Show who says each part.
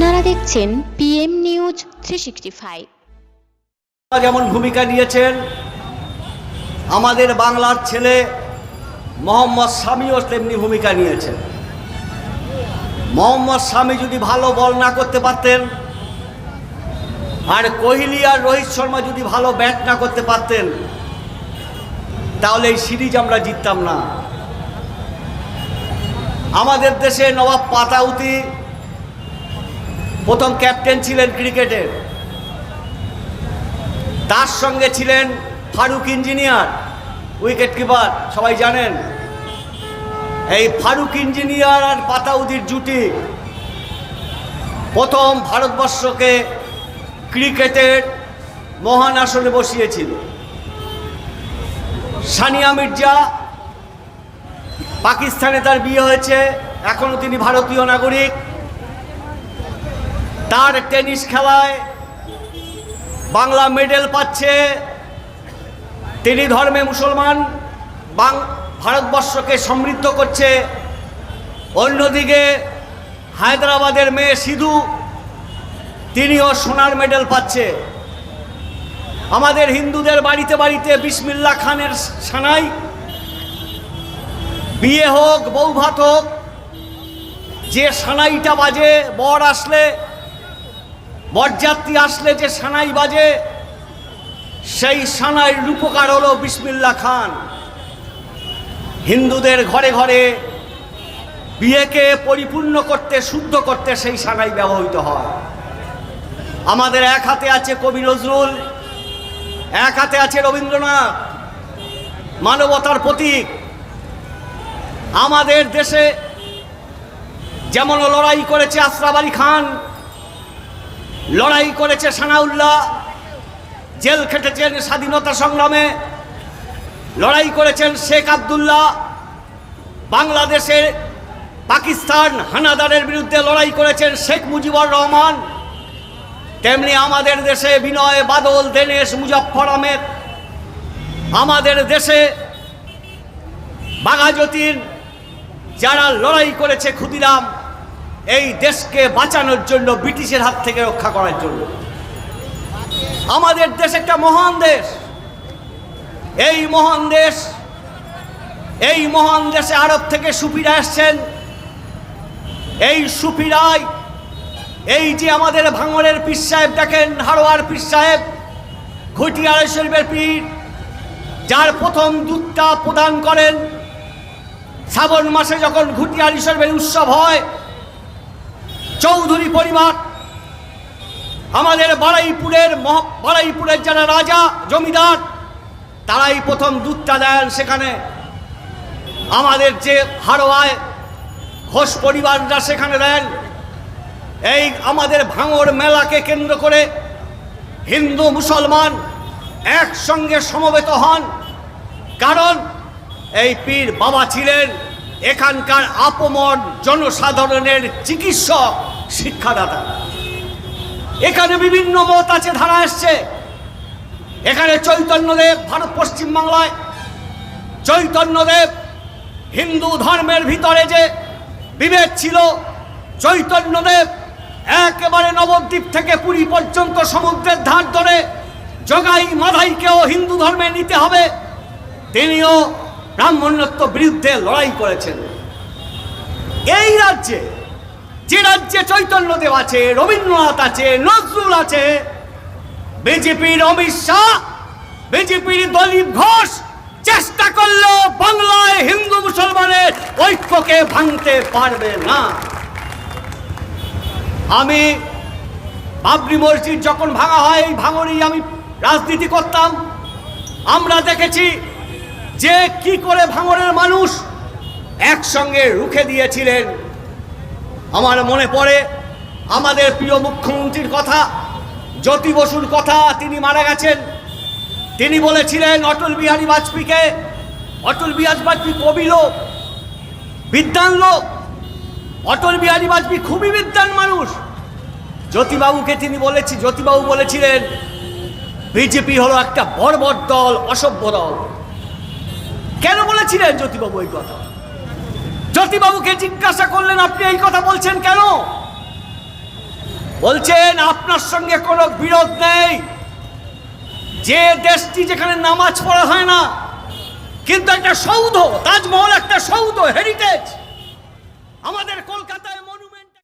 Speaker 1: আপনারা দেখছেন PM news 365।
Speaker 2: যেমন ভূমিকা নিয়েছেন আমাদের বাংলার ছেলে মোহাম্মদ শামিও তেমনি ভূমিকা নিয়েছেন। মোহাম্মদ শামি যদি ভালো বল না করতে পারতেন, আর কোহলি আর রোহিত শর্মা যদি ভালো ব্যাট না করতে পারতেন, তাহলে এই সিরিজ আমরা জিততাম না। আমাদের দেশে নবাব পাতাউতি প্রথম ক্যাপ্টেন ছিলেন ক্রিকেটের, তার সঙ্গে ছিলেন ফারুক ইঞ্জিনিয়ার উইকেট কিপার, সবাই জানেন। এই ফারুক ইঞ্জিনিয়ার আর পাতাউতির জুটি প্রথম ভারতবর্ষকে ক্রিকেটের মহান আসনে বসিয়েছিল। সানিয়া মির্জা, পাকিস্তানে তার বিয়ে হয়েছে, এখনও তিনি ভারতীয় নাগরিক। তার টেনিস খেলায় বাংলা মেডেল পাচ্ছে, তিনি ধর্মে মুসলমান, ভারতবর্ষকে সমৃদ্ধ করছে। অন্যদিকে হায়দ্রাবাদের মেয়ে সিধু, তিনিও সোনার মেডেল পাচ্ছে। আমাদের হিন্দুদের বাড়িতে বাড়িতে বিসমিল্লাহ খানের সানাই, বিয়ে হোক বউ ভাত হোক, যে সানাইটা বাজে, বর আসলে বরযাত্রী আসলে যে সানাই বাজে, সেই সানাইয়ের রূপকার হলো বিসমিল্লাহ খান। হিন্দুদের ঘরে ঘরে বিয়েকে পরিপূর্ণ করতে, শুদ্ধ করতে সেই সানাই ব্যবহৃত হয়। আমাদের এক হাতে আছে কবি নজরুল, এক হাতে আছে রবীন্দ্রনাথ, মানবতার প্রতীক। আমাদের দেশে যেমন লড়াই করেছে আশরাফ আলী খান, লড়াই করেছে সানাউল্লাহ, জেল খেটেছেন স্বাধীনতা সংগ্রামে, লড়াই করেছেন শেখ আবদুল্লাহ, বাংলাদেশের পাকিস্তান হানাদারের বিরুদ্ধে লড়াই করেছেন শেখ মুজিবুর রহমান। তেমনি আমাদের দেশে বিনয় বাদল, দীনেশ, মুজফ্ফর আহমেদ, আমাদের দেশে বাঘাযতীন, যারা লড়াই করেছে ক্ষুদিরাম, এই দেশকে বাঁচানোর জন্য, ব্রিটিশের হাত থেকে রক্ষা করার জন্য। আমাদের দেশ একটা মহান দেশ। এই মহান দেশে আরব থেকে সুফিরা এসছেন। এই সুফিরাই, এই যে আমাদের ভাঙড়ের পীর সাহেব দেখেন, হারোয়ার পীর সাহেব, ঘটিয়ার শরীফের পীর, যার প্রথম দুধটা প্রদান করেন শ্রাবণ মাসে যখন ঘটিয়ার শরীফের উৎসব হয়। চৌধুরী পরিবার, আমাদের বারুইপুরের যারা রাজা জমিদার, তারাই প্রথম দুধটা দেন সেখানে। আমাদের যে হারোয়ায় ঘোষ পরিবাররা সেখানে দেন। এই আমাদের ভাঙড় মেলাকে কেন্দ্র করে হিন্দু মুসলমান একসঙ্গে সমবেত হন, কারণ এই পীর বাবা ছিলেন এখানকার আপমর জনসাধারণের চিকিৎসক, শিক্ষাদাতা। এখানে বিভিন্ন মত আছে, ধারা এসছে। এখানে চৈতন্যদেব, ভারত পশ্চিমবাংলায় চৈতন্যদেব, হিন্দু ধর্মের ভিতরে যে বিভেদ ছিল, চৈতন্যদেব একেবারে নবদ্বীপ থেকে পুরী পর্যন্ত সমুদ্রের ধার ধরে জগাই মাধাইকেও হিন্দু ধর্মে নিতে হবে, তিনিও ব্রাহ্মণ্যত্ব বিরুদ্ধে লড়াই করেছেন। এই রাজ্যে, যে রাজ্যে চৈতন্যদেব আছে, রবীন্দ্রনাথ আছে, নজরুল আছে, বিজেপির অমিত শাহ, বিজেপির দলীপ ঘোষ চেষ্টা করলেও বাংলায় হিন্দু মুসলমানের ঐক্যকে ভাঙতে পারবে না। আমি বাবরি মসজিদ যখন ভাঙা হয়, এই ভাঙড়েই আমি রাজনীতি করতাম। আমরা দেখেছি যে কি করে ভাঙড়ের মানুষ একসঙ্গে রুখে দিয়েছিলেন। আমার মনে পড়ে আমাদের প্রিয় মুখ্যমন্ত্রীর কথা, জ্যোতি বসুর কথা। তিনি মারা গেছেন। তিনি বলেছিলেন অটল বিহারী বাজপেয়ীকে, অটল বিহারী বাজপেয়ী কবি লোক, বিদ্বান লোক, অটল বিহারী বাজপেয়ী খুবই বিদ্বান মানুষ। জ্যোতিবাবুকে তিনি জ্যোতিবাবু বলেছিলেন বিজেপি হলো একটা বর্বর দল, অসভ্য দল। কেন বলেছিলেন জ্যোতিবাবু এই কথা? জ্যোতিবাবুকে জিজ্ঞাসা করলেন, আপনি এই কথা বলছেন কেন? বলছেন আপনার সঙ্গে কোনো বিরোধ নেই, যে দেশটি যেখানে নামাজ পড়া হয় না, কিন্তু একটা সৌধ, তাজমহল একটা সৌধ, হেরিটেজ। আমাদের কলকাতায়